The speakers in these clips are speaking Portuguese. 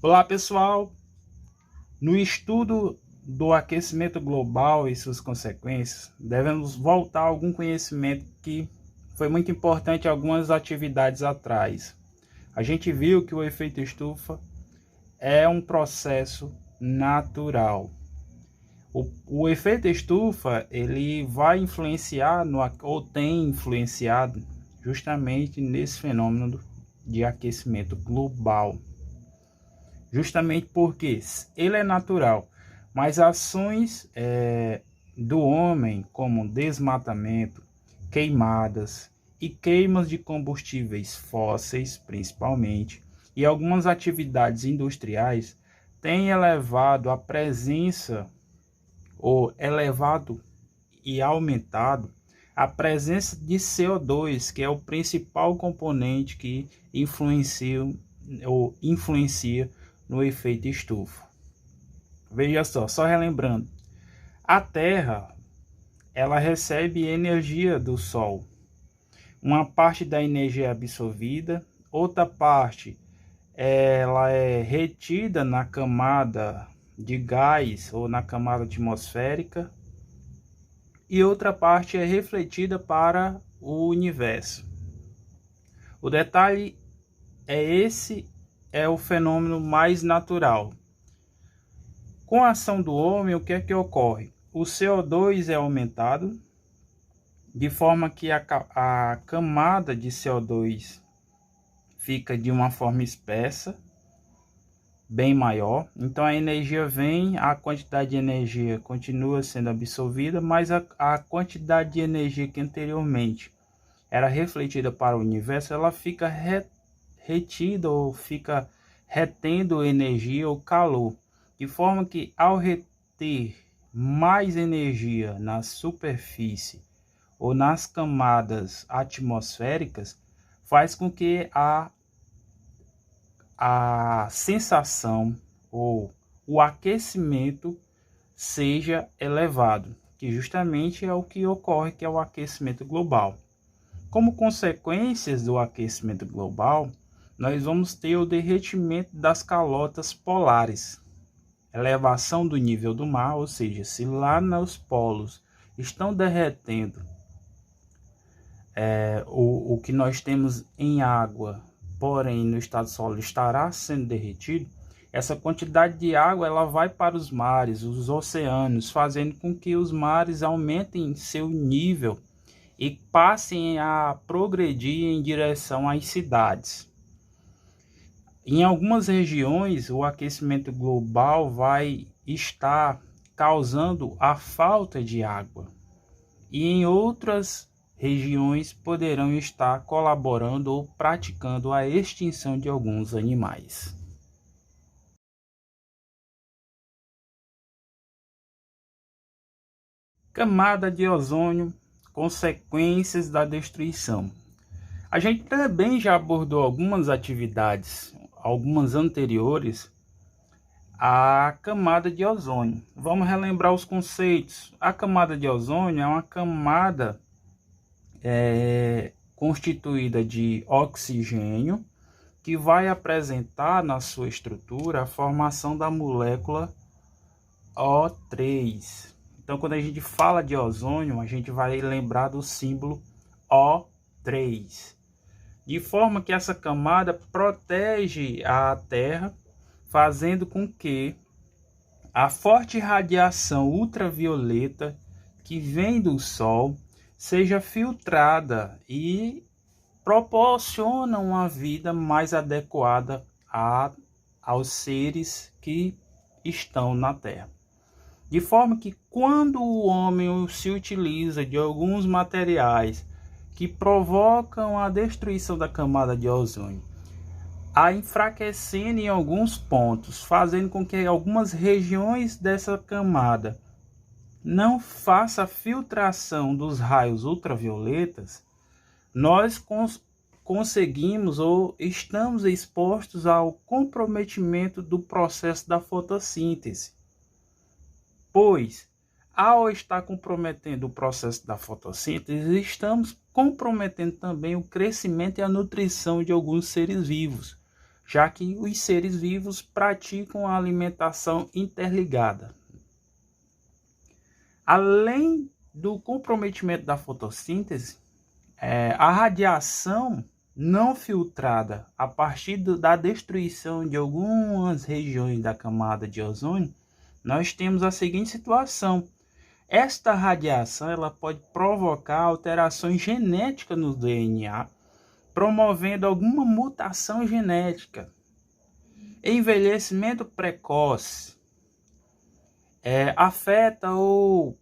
Olá, pessoal! No estudo do aquecimento global e suas consequências, devemos voltar a algum conhecimento que foi muito importante em algumas atividades atrás. A gente viu que o efeito estufa é um processo natural. O efeito estufa ele vai influenciar ou tem influenciado justamente nesse fenômeno de aquecimento global. Justamente porque ele é natural, mas ações do homem, como desmatamento, queimadas e queimas de combustíveis fósseis, principalmente, e algumas atividades industriais, têm elevado a presença, ou elevado e aumentado, a presença de CO2, que é o principal componente que influencia no efeito estufa. Veja só relembrando, a Terra ela recebe energia do Sol. Uma parte da energia é absorvida, outra parte ela é retida na camada de gás ou na camada atmosférica e outra parte é refletida para o universo. O detalhe é o fenômeno mais natural. Com a ação do homem, o que é que ocorre? O CO2 é aumentado, de forma que a camada de CO2 fica de uma forma espessa, bem maior. Então a energia vem, a quantidade de energia continua sendo absorvida, mas a quantidade de energia que anteriormente era refletida para o universo, ela fica retida ou fica retendo energia ou calor. De forma que, ao reter mais energia na superfície ou nas camadas atmosféricas, faz com que a sensação ou o aquecimento seja elevado, que justamente é o que ocorre, que é o aquecimento global. Como consequências do aquecimento global, nós vamos ter o derretimento das calotas polares, elevação do nível do mar, ou seja, se lá nos polos estão derretendo o que nós temos em água, porém no estado sólido estará sendo derretido, essa quantidade de água ela vai para os mares, os oceanos, fazendo com que os mares aumentem seu nível e passem a progredir em direção às cidades. Em algumas regiões, o aquecimento global vai estar causando a falta de água, e em outras regiões poderão estar colaborando ou praticando a extinção de alguns animais. Camada de ozônio, consequências da destruição. A gente também já abordou algumas atividades, algumas anteriores, à camada de ozônio. Vamos relembrar os conceitos. A camada de ozônio é uma camada constituída de oxigênio, que vai apresentar na sua estrutura a formação da molécula O3. Então, quando a gente fala de ozônio, a gente vai lembrar do símbolo O3. De forma que essa camada protege a Terra, fazendo com que a forte radiação ultravioleta que vem do Sol seja filtrada e proporciona uma vida mais adequada aos seres que estão na Terra. De forma que quando o homem se utiliza de alguns materiais que provocam a destruição da camada de ozônio, a enfraquecendo em alguns pontos, fazendo com que algumas regiões dessa camada não faça a filtração dos raios ultravioletas, nós conseguimos ou estamos expostos ao comprometimento do processo da fotossíntese. Pois, ao estar comprometendo o processo da fotossíntese, estamos comprometendo também o crescimento e a nutrição de alguns seres vivos, já que os seres vivos praticam a alimentação interligada. Além do comprometimento da fotossíntese, a radiação não filtrada a partir da destruição de algumas regiões da camada de ozônio, nós temos a seguinte situação. Esta radiação ela pode provocar alterações genéticas no DNA, promovendo alguma mutação genética, envelhecimento precoce, afeta ou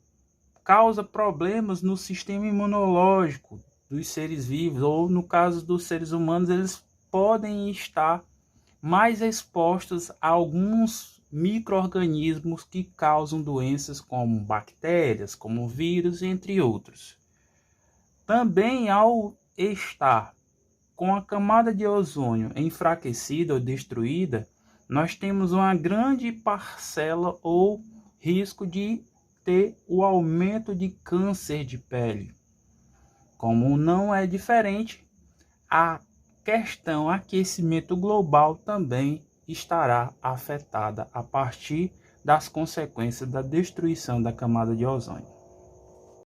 causa problemas no sistema imunológico dos seres vivos, ou no caso dos seres humanos, eles podem estar mais expostos a alguns micro-organismos que causam doenças como bactérias, como vírus, entre outros. Também ao estar com a camada de ozônio enfraquecida ou destruída, nós temos uma grande parcela ou risco de ter o aumento de câncer de pele. Como não é diferente, a questão aquecimento global também estará afetada a partir das consequências da destruição da camada de ozônio.